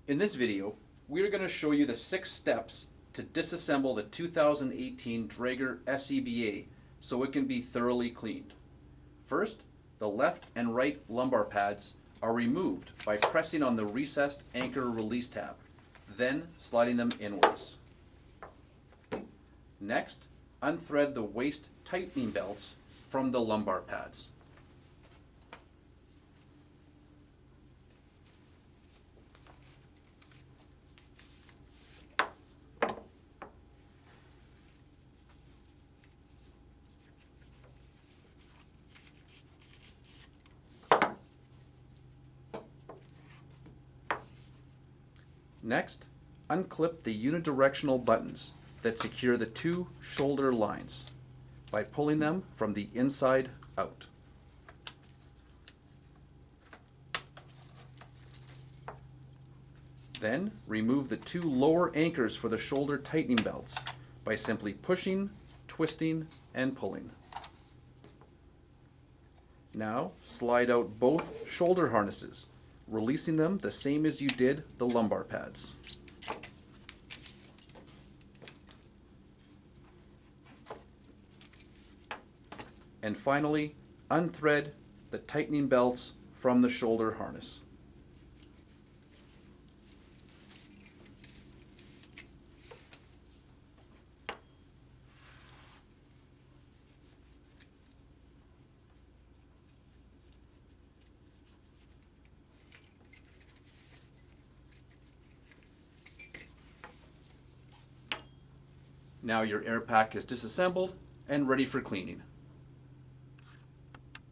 In this video, we are going to show you the 6 steps to disassemble the 2018 Draeger SCBA so it can be thoroughly cleaned. First, the left and right lumbar pads are removed by pressing on the recessed anchor release tab, then sliding them inwards. Next, unthread the waist tightening belts from the lumbar pads. Next, unclip the unidirectional buttons that secure the 2 shoulder lines by pulling them from the inside out. Then, remove the 2 lower anchors for the shoulder tightening belts by simply pushing, twisting, and pulling. Now, slide out both shoulder harnesses, releasing them the same as you did the lumbar pads. And finally, unthread the tightening belts from the shoulder harness. Now your air pack is disassembled and ready for cleaning.